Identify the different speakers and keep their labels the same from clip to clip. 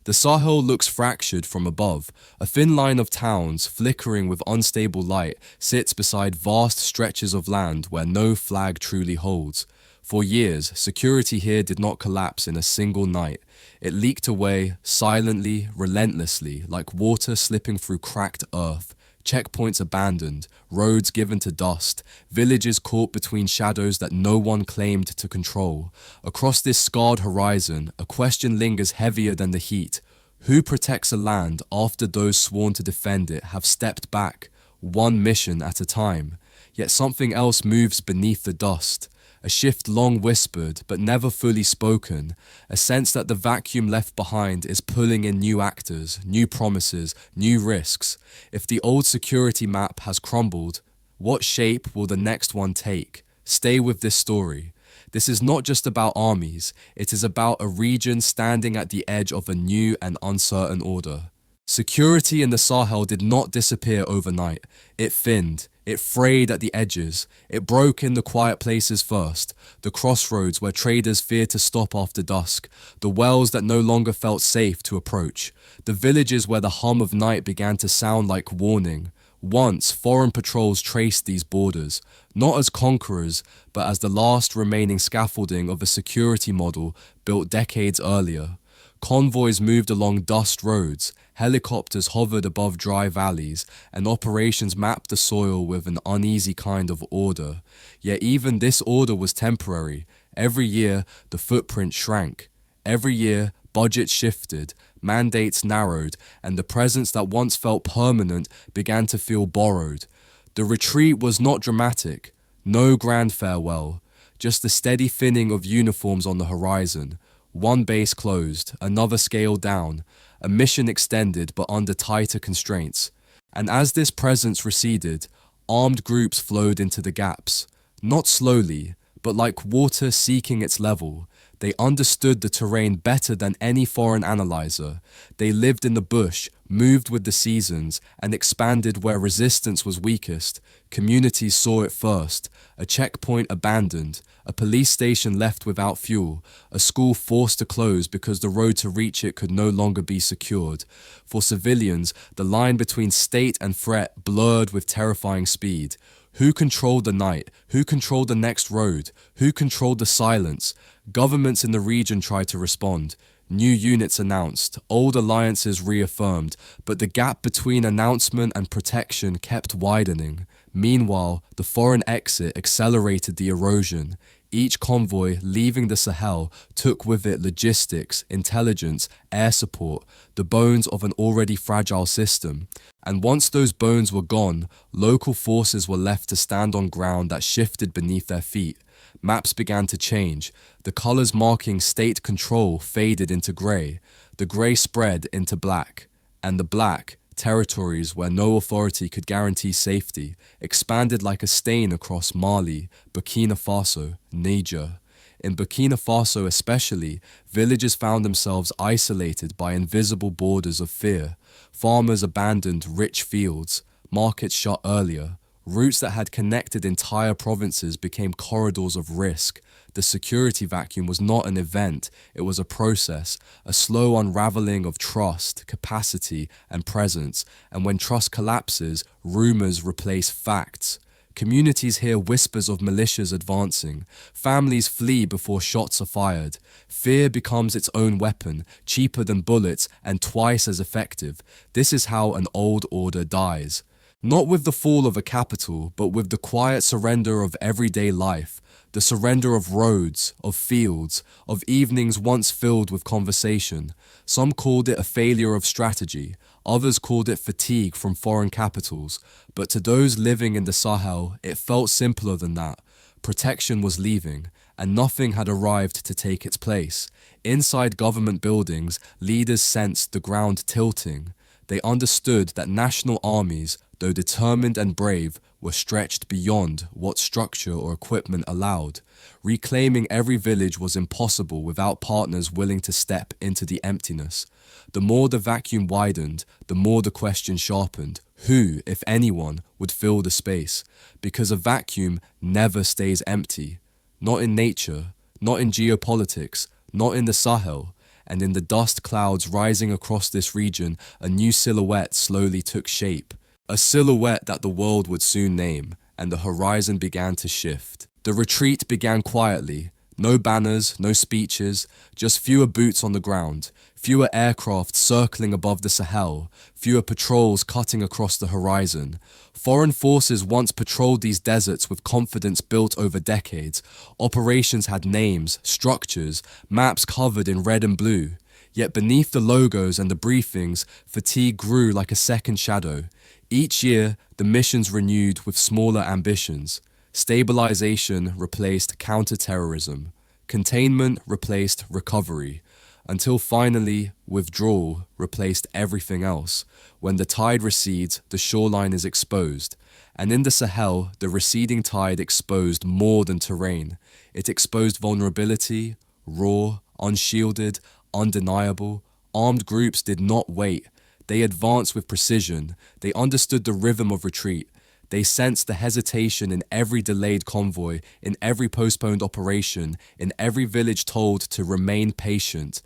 Speaker 1: The Sahel looks fractured from above. A thin line of towns, flickering with unstable light, sits beside vast stretches of land where no flag truly holds. For years, security here did not collapse in a single night. It leaked away, silently, relentlessly, like water slipping through cracked earth. Checkpoints abandoned, roads given to dust, villages caught between shadows that no one claimed to control. Across this scarred horizon, a question lingers heavier than the heat. Who protects a land after those sworn to defend it have stepped back, one mission at a time? Yet something else moves beneath the dust. A shift long whispered, but never fully spoken, a sense that the vacuum left behind is pulling in new actors, new promises, new risks. If the old security map has crumbled, what shape will the next one take? Stay with this story. This is not just about armies, it is about a region standing at the edge of a new and uncertain order. Security in the Sahel did not disappear overnight. It thinned. It frayed at the edges. It broke in the quiet places first, the crossroads where traders feared to stop after dusk, the wells that no longer felt safe to approach, the villages where the hum of night began to sound like warning. Once, foreign patrols traced these borders, not as conquerors, but as the last remaining scaffolding of a security model built decades earlier. Convoys moved along dust roads, helicopters hovered above dry valleys, and operations mapped the soil with an uneasy kind of order. Yet even this order was temporary. Every year, the footprint shrank. Every year, budgets shifted, mandates narrowed, and the presence that once felt permanent began to feel borrowed. The retreat was not dramatic. No grand farewell. Just the steady thinning of uniforms on the horizon. One base closed, another scaled down, a mission extended but under tighter constraints. And as this presence receded, armed groups flowed into the gaps. Not slowly, but like water seeking its level. They understood the terrain better than any foreign analyzer. They lived in the bush, moved with the seasons, and expanded where resistance was weakest. Communities saw it first. A checkpoint abandoned, a police station left without fuel, a school forced to close because the road to reach it could no longer be secured. For civilians, the line between state and threat blurred with terrifying speed. Who controlled the night? Who controlled the next road? Who controlled the silence? Governments in the region tried to respond. New units announced, old alliances reaffirmed, but the gap between announcement and protection kept widening. Meanwhile, the foreign exit accelerated the erosion. Each convoy leaving the Sahel took with it logistics, intelligence, air support, the bones of an already fragile system. And once those bones were gone, local forces were left to stand on ground that shifted beneath their feet. Maps began to change. The colors marking state control faded into gray. The gray spread into black. And the black, territories where no authority could guarantee safety, expanded like a stain across Mali, Burkina Faso, Niger. In Burkina Faso especially, villages found themselves isolated by invisible borders of fear. Farmers abandoned rich fields, markets shut earlier. Routes that had connected entire provinces became corridors of risk. The security vacuum was not an event, it was a process, a slow unraveling of trust, capacity, and presence. And when trust collapses, rumors replace facts. Communities hear whispers of militias advancing. Families flee before shots are fired. Fear becomes its own weapon, cheaper than bullets and twice as effective. This is how an old order dies. Not with the fall of a capital, but with the quiet surrender of everyday life, the surrender of roads, of fields, of evenings once filled with conversation. Some called it a failure of strategy, others called it fatigue from foreign capitals, but to those living in the Sahel, it felt simpler than that. Protection was leaving, and nothing had arrived to take its place. Inside government buildings, leaders sensed the ground tilting. They understood that national armies, though determined and brave, were stretched beyond what structure or equipment allowed. Reclaiming every village was impossible without partners willing to step into the emptiness. The more the vacuum widened, the more the question sharpened. Who, if anyone, would fill the space? Because a vacuum never stays empty. Not in nature, not in geopolitics, not in the Sahel. and in the dust clouds rising across this region, a new silhouette slowly took shape. A silhouette that the world would soon name, and the horizon began to shift. The retreat began quietly. No banners, no speeches, just fewer boots on the ground, fewer aircraft circling above the Sahel, fewer patrols cutting across the horizon. Foreign forces once patrolled these deserts with confidence built over decades. Operations had names, structures, maps covered in red and blue. Yet beneath the logos and the briefings, fatigue grew like a second shadow. Each year, the missions renewed with smaller ambitions. Stabilization replaced counter-terrorism. Containment replaced recovery. Until finally, withdrawal replaced everything else. When the tide recedes, the shoreline is exposed. And in the Sahel, the receding tide exposed more than terrain. It exposed vulnerability, raw, unshielded, undeniable. Armed groups did not wait. They advanced with precision. They understood the rhythm of retreat. They sensed the hesitation in every delayed convoy, in every postponed operation, in every village told to remain patient.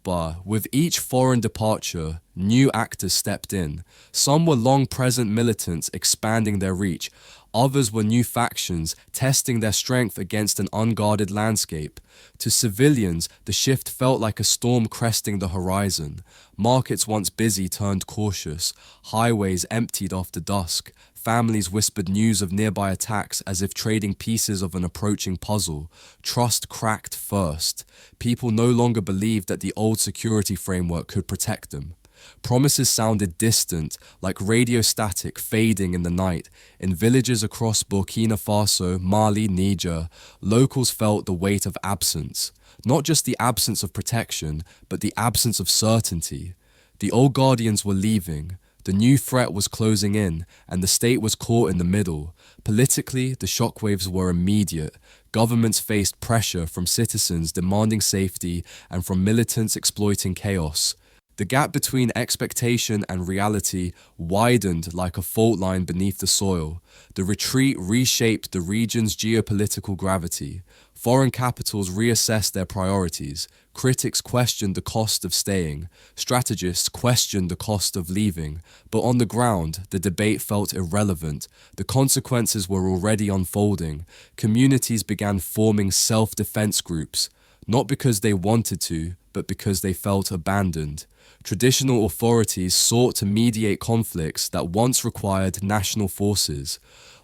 Speaker 1: But with each foreign departure, new actors stepped in. Some were long-present militants expanding their reach. Others were new factions testing their strength against an unguarded landscape. To civilians, the shift felt like a storm cresting the horizon. Markets once busy turned cautious. Highways emptied after dusk. Families whispered news of nearby attacks as if trading pieces of an approaching puzzle. Trust cracked first. People no longer believed that the old security framework could protect them. Promises sounded distant, like radio static fading in the night. In villages across Burkina Faso, Mali, Niger, locals felt the weight of absence. Not just the absence of protection, but the absence of certainty. The old guardians were leaving. The new threat was closing in, and the state was caught in the middle. Politically, the shockwaves were immediate. Governments faced pressure from citizens demanding safety and from militants exploiting chaos. The gap between expectation and reality widened like a fault line beneath the soil. The retreat reshaped the region's geopolitical gravity. Foreign capitals reassessed their priorities. Critics questioned the cost of staying. Strategists questioned the cost of leaving. But on the ground, the debate felt irrelevant. The consequences were already unfolding. Communities began forming self-defense groups, not because they wanted to, but because they felt abandoned. Traditional authorities sought to mediate conflicts that once required national forces.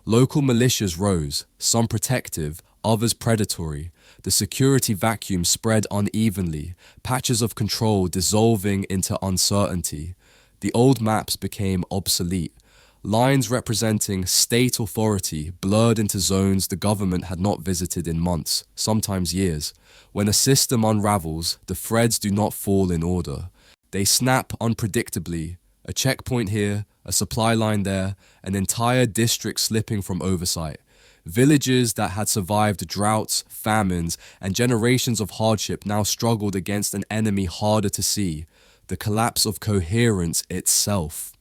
Speaker 1: Local militias rose, some protective, others predatory. The security vacuum spread unevenly, patches of control dissolving into uncertainty. The old maps became obsolete. Lines representing state authority blurred into zones the government had not visited in months, sometimes years. When a system unravels, the threads do not fall in order. They snap unpredictably, a checkpoint here, a supply line there, an entire district slipping from oversight. Villages that had survived droughts, famines, and generations of hardship now struggled against an enemy harder to see, the collapse of coherence itself.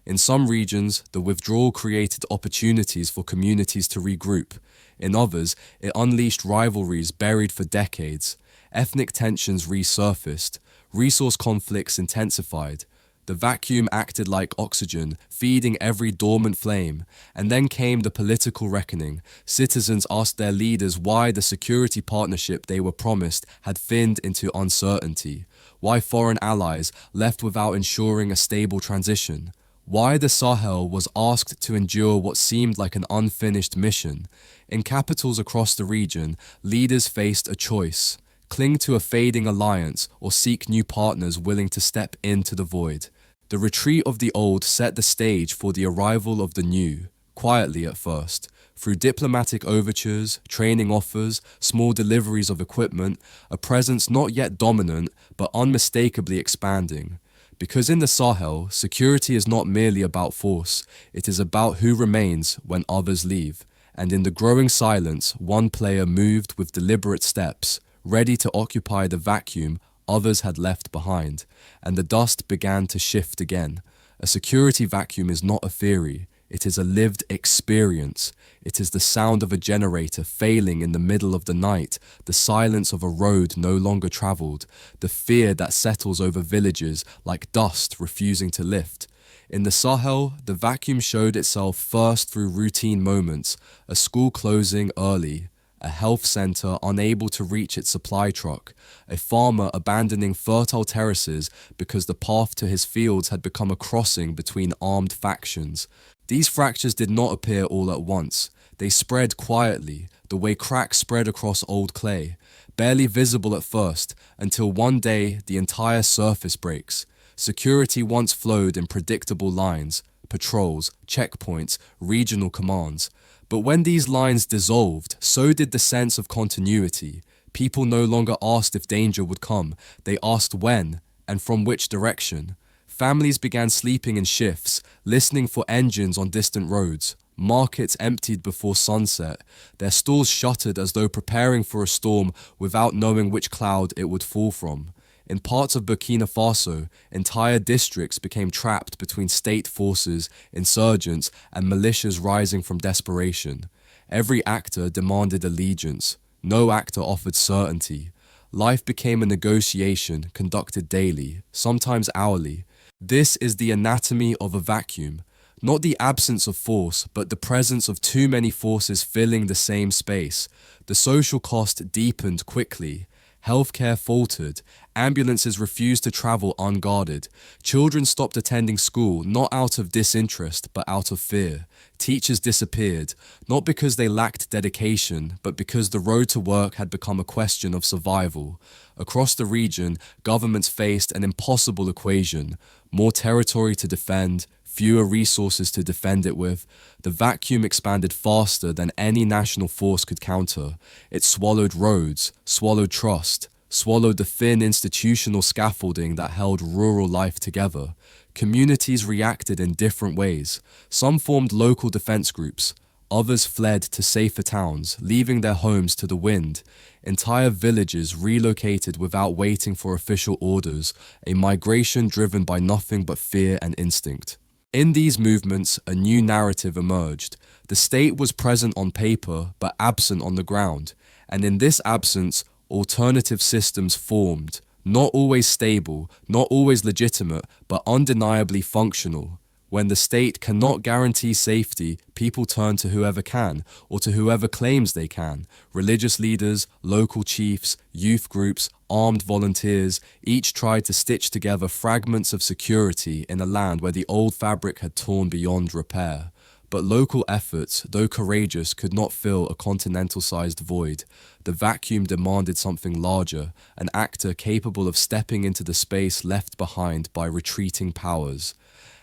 Speaker 1: In some regions, the withdrawal created opportunities for communities to regroup. In others, it unleashed rivalries buried for decades. Ethnic tensions resurfaced. Resource conflicts intensified. The vacuum acted like oxygen, feeding every dormant flame. And then came the political reckoning. Citizens asked their leaders why the security partnership they were promised had thinned into uncertainty. Why foreign allies left without ensuring a stable transition. Why the Sahel was asked to endure what seemed like an unfinished mission. In capitals across the region, leaders faced a choice. Cling to a fading alliance or seek new partners willing to step into the void. The retreat of the old set the stage for the arrival of the new, quietly at first. Through diplomatic overtures, training offers, small deliveries of equipment, a presence not yet dominant but unmistakably expanding. Because in the Sahel, security is not merely about force, it is about who remains when others leave. And in the growing silence, one player moved with deliberate steps, ready to occupy the vacuum others had left behind, and the dust began to shift again. A security vacuum is not a theory, It is a lived experience. It is the sound of a generator failing in the middle of the night, the silence of a road no longer traveled, the fear that settles over villages like dust refusing to lift. In the Sahel, the vacuum showed itself first through routine moments, a school closing early, a health center unable to reach its supply truck, a farmer abandoning fertile terraces because the path to his fields had become a crossing between armed factions. These fractures did not appear all at once. They spread quietly, the way cracks spread across old clay, barely visible at first, until one day the entire surface breaks. Security once flowed in predictable lines, patrols, checkpoints, regional commands. But when these lines dissolved, so did the sense of continuity. People no longer asked if danger would come, they asked when and from which direction. Families began sleeping in shifts, listening for engines on distant roads. Markets emptied before sunset, their stalls shuttered as though preparing for a storm without knowing which cloud it would fall from. In parts of Burkina Faso, entire districts became trapped between state forces, insurgents, and militias rising from desperation. Every actor demanded allegiance. No actor offered certainty. Life became a negotiation conducted daily, sometimes hourly. This is the anatomy of a vacuum. Not the absence of force, but the presence of too many forces filling the same space. The social cost deepened quickly. Healthcare faltered. Ambulances refused to travel unguarded. Children stopped attending school, not out of disinterest, but out of fear. Teachers disappeared, not because they lacked dedication, but because the road to work had become a question of survival. Across the region, governments faced an impossible equation: more territory to defend, fewer resources to defend it with. The vacuum expanded faster than any national force could counter. It swallowed roads, swallowed trust, swallowed the thin institutional scaffolding that held rural life together. Communities reacted in different ways. Some formed local defense groups. Others fled to safer towns, leaving their homes to the wind. Entire villages relocated without waiting for official orders, a migration driven by nothing but fear and instinct. In these movements, a new narrative emerged. The state was present on paper, but absent on the ground. And in this absence, alternative systems formed, not always stable, not always legitimate, but undeniably functional. When the state cannot guarantee safety, people turn to whoever can, or to whoever claims they can. Religious leaders, local chiefs, youth groups, armed volunteers, each tried to stitch together fragments of security in a land where the old fabric had torn beyond repair. But local efforts, though courageous, could not fill a continental-sized void. The vacuum demanded something larger, an actor capable of stepping into the space left behind by retreating powers.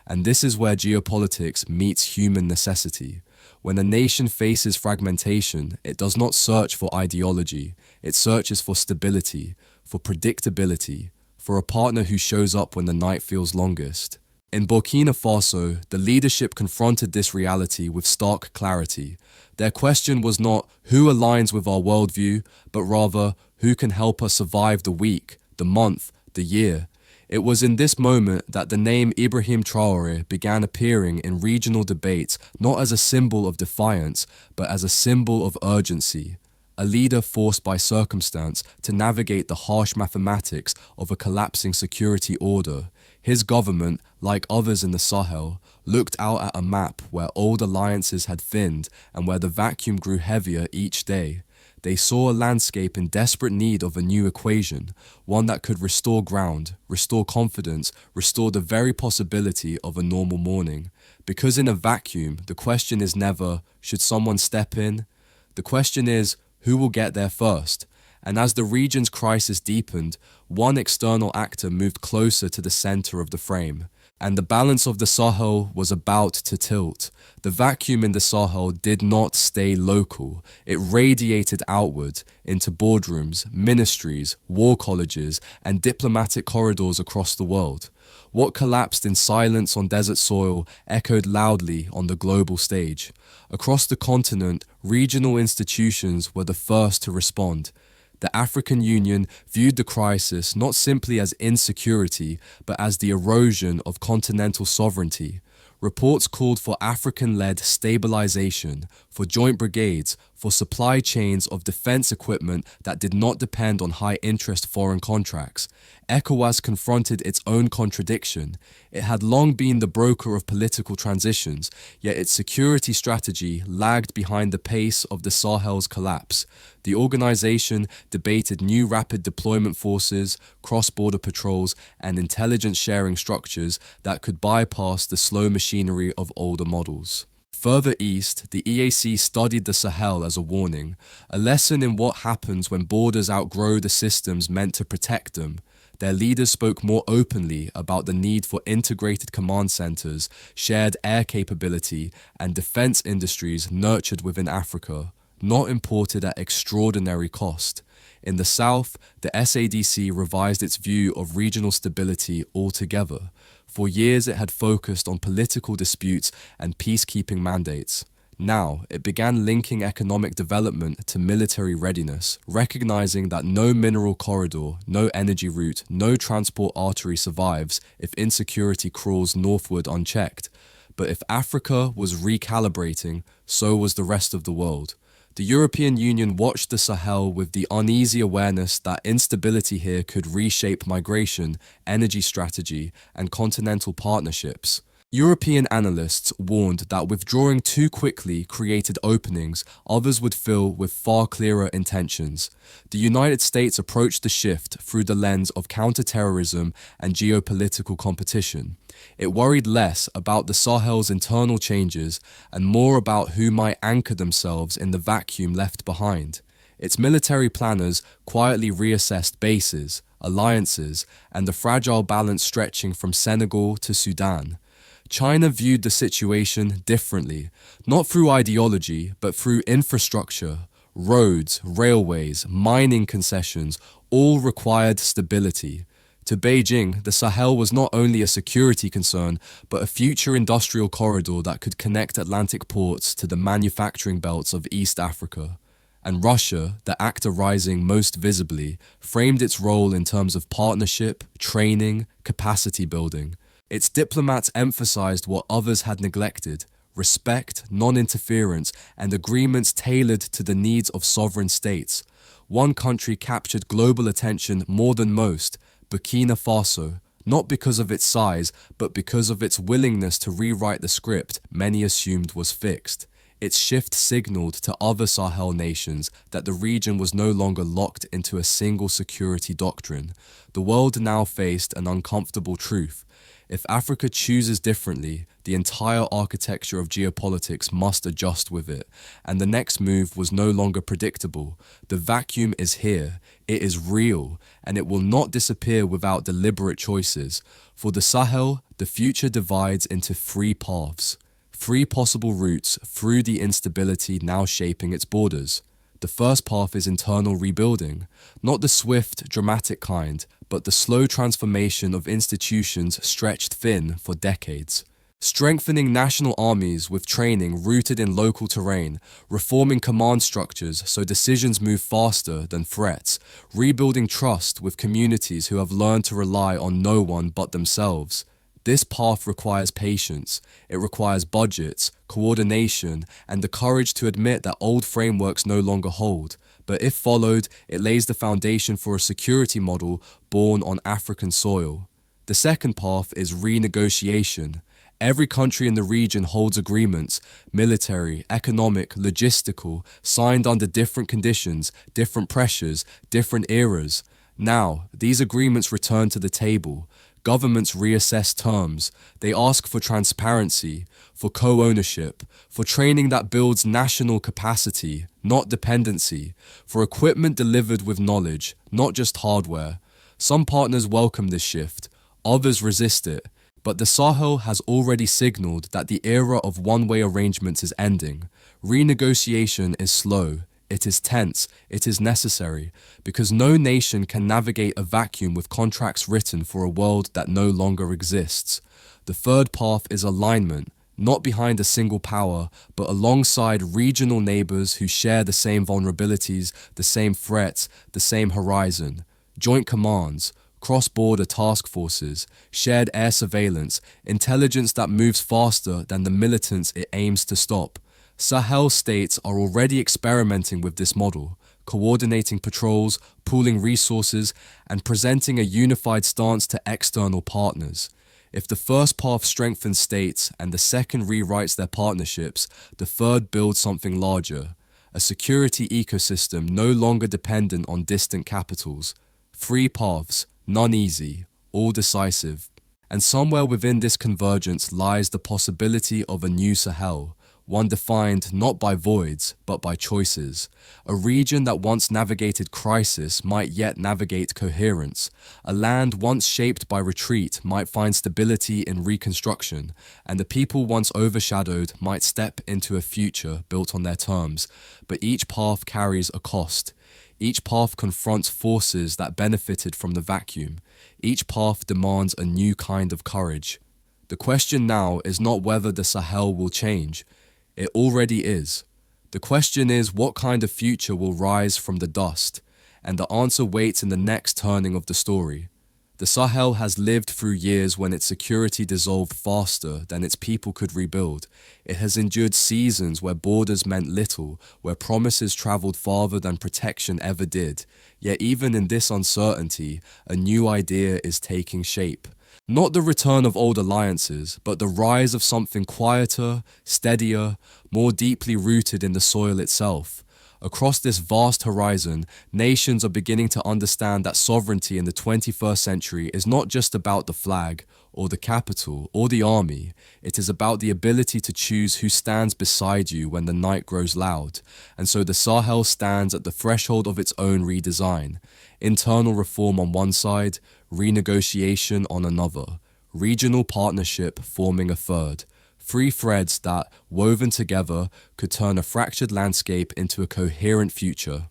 Speaker 1: And this is where geopolitics meets human necessity. When a nation faces fragmentation, it does not search for ideology, it searches for stability, for predictability, for a partner who shows up when the night feels longest. In Burkina Faso, the leadership confronted this reality with stark clarity. Their question was not who aligns with our worldview, but rather who can help us survive the week, the month, the year. It was in this moment that the name Ibrahim Traoré began appearing in regional debates not as a symbol of defiance, but as a symbol of urgency. A leader forced by circumstance to navigate the harsh mathematics of a collapsing security order. His government, like others in the Sahel, looked out at a map where old alliances had thinned and where the vacuum grew heavier each day. They saw a landscape in desperate need of a new equation, one that could restore ground, restore confidence, restore the very possibility of a normal morning. Because in a vacuum, the question is never, should someone step in? The question is, who will get there first? And as the region's crisis deepened, one external actor moved closer to the center of the frame. And the balance of the Sahel was about to tilt. The vacuum in the Sahel did not stay local. It radiated outward into boardrooms, ministries, war colleges, and diplomatic corridors across the world. What collapsed in silence on desert soil echoed loudly on the global stage. Across the continent, regional institutions were the first to respond. The African Union viewed the crisis not simply as insecurity, but as the erosion of continental sovereignty. Reports called for African-led stabilization, for joint brigades, for supply chains of defense equipment that did not depend on high-interest foreign contracts. ECOWAS confronted its own contradiction. It had long been the broker of political transitions, yet its security strategy lagged behind the pace of the Sahel's collapse. The organization debated new rapid deployment forces, cross-border patrols, and intelligence-sharing structures that could bypass the slow machinery of older models. Further east, the EAC studied the Sahel as a warning, a lesson in what happens when borders outgrow the systems meant to protect them. Their leaders spoke more openly about the need for integrated command centers, shared air capability, and defense industries nurtured within Africa, not imported at extraordinary cost. In the south, the SADC revised its view of regional stability altogether. For years it had focused on political disputes and peacekeeping mandates. Now, it began linking economic development to military readiness, recognizing that no mineral corridor, no energy route, no transport artery survives if insecurity crawls northward unchecked. But if Africa was recalibrating, so was the rest of the world. The European Union watched the Sahel with the uneasy awareness that instability here could reshape migration, energy strategy, and continental partnerships. European analysts warned that withdrawing too quickly created openings others would fill with far clearer intentions. The United States approached the shift through the lens of counterterrorism and geopolitical competition. It worried less about the Sahel's internal changes and more about who might anchor themselves in the vacuum left behind. Its military planners quietly reassessed bases, alliances, and the fragile balance stretching from Senegal to Sudan. China viewed the situation differently, not through ideology, but through infrastructure. Roads, railways, mining concessions, all required stability. To Beijing, the Sahel was not only a security concern, but a future industrial corridor that could connect Atlantic ports to the manufacturing belts of East Africa. And Russia, the actor rising most visibly, framed its role in terms of partnership, training, capacity building. Its diplomats emphasized what others had neglected: respect, non-interference, and agreements tailored to the needs of sovereign states. One country captured global attention more than most: Burkina Faso, not because of its size, but because of its willingness to rewrite the script many assumed was fixed. Its shift signaled to other Sahel nations that the region was no longer locked into a single security doctrine. The world now faced an uncomfortable truth. If Africa chooses differently, the entire architecture of geopolitics must adjust with it, and the next move was no longer predictable. The vacuum is here, it is real, and it will not disappear without deliberate choices. For the Sahel, the future divides into three paths, three possible routes through the instability now shaping its borders. The first path is internal rebuilding, not the swift, dramatic kind, but the slow transformation of institutions stretched thin for decades. Strengthening national armies with training rooted in local terrain, reforming command structures so decisions move faster than threats, rebuilding trust with communities who have learned to rely on no one but themselves. This path requires patience, it requires budgets, coordination, and the courage to admit that old frameworks no longer hold. But if followed, it lays the foundation for a security model born on African soil. The second path is renegotiation. Every country in the region holds agreements, military, economic, logistical, signed under different conditions, different pressures, different eras. Now, these agreements return to the table. Governments reassess terms. They ask for transparency, for co-ownership, for training that builds national capacity, not dependency, for equipment delivered with knowledge, not just hardware. Some partners welcome this shift, others resist it, but the Sahel has already signaled that the era of one-way arrangements is ending. Renegotiation is slow. It is tense, it is necessary, because no nation can navigate a vacuum with contracts written for a world that no longer exists. The third path is alignment, not behind a single power, but alongside regional neighbors who share the same vulnerabilities, the same threats, the same horizon. Joint commands, cross-border task forces, shared air surveillance, intelligence that moves faster than the militants it aims to stop. Sahel states are already experimenting with this model, coordinating patrols, pooling resources, and presenting a unified stance to external partners. If the first path strengthens states and the second rewrites their partnerships, the third builds something larger, a security ecosystem no longer dependent on distant capitals. Three paths, none easy, all decisive. And somewhere within this convergence lies the possibility of a new Sahel, one defined not by voids, but by choices. A region that once navigated crisis might yet navigate coherence. A land once shaped by retreat might find stability in reconstruction, and the people once overshadowed might step into a future built on their terms. But each path carries a cost. Each path confronts forces that benefited from the vacuum. Each path demands a new kind of courage. The question now is not whether the Sahel will change. It already is. The question is what kind of future will rise from the dust, and the answer waits in the next turning of the story. The Sahel has lived through years when its security dissolved faster than its people could rebuild. It has endured seasons where borders meant little, where promises traveled farther than protection ever did. Yet even in this uncertainty, a new idea is taking shape. Not the return of old alliances, but the rise of something quieter, steadier, more deeply rooted in the soil itself. Across this vast horizon, nations are beginning to understand that sovereignty in the 21st century is not just about the flag, or the capital, or the army. It is about the ability to choose who stands beside you when the night grows loud. And so the Sahel stands at the threshold of its own redesign. Internal reform on one side, renegotiation on another, regional partnership forming a third. Three threads that, woven together, could turn a fractured landscape into a coherent future.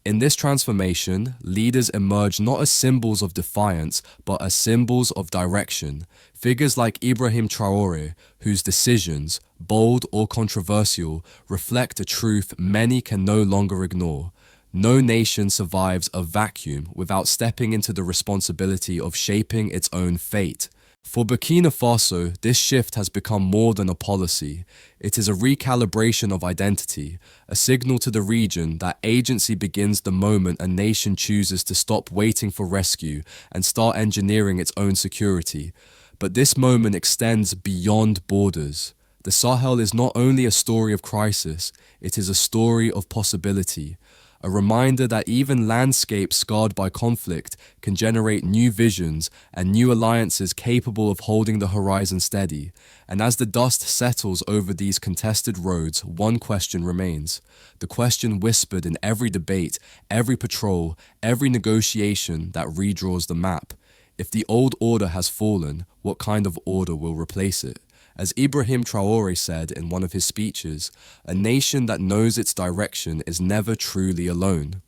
Speaker 1: In this transformation, leaders emerge not as symbols of defiance, but as symbols of direction. Figures like Ibrahim Traoré, whose decisions, bold or controversial, reflect a truth many can no longer ignore. No nation survives a vacuum without stepping into the responsibility of shaping its own fate. For Burkina Faso, this shift has become more than a policy. It is a recalibration of identity, a signal to the region that agency begins the moment a nation chooses to stop waiting for rescue and start engineering its own security. But this moment extends beyond borders. The Sahel is not only a story of crisis, it is a story of possibility. A reminder that even landscapes scarred by conflict can generate new visions and new alliances capable of holding the horizon steady. And as the dust settles over these contested roads, one question remains. The question whispered in every debate, every patrol, every negotiation that redraws the map. If the old order has fallen, what kind of order will replace it? As Ibrahim Traoré said in one of his speeches, a nation that knows its direction is never truly alone.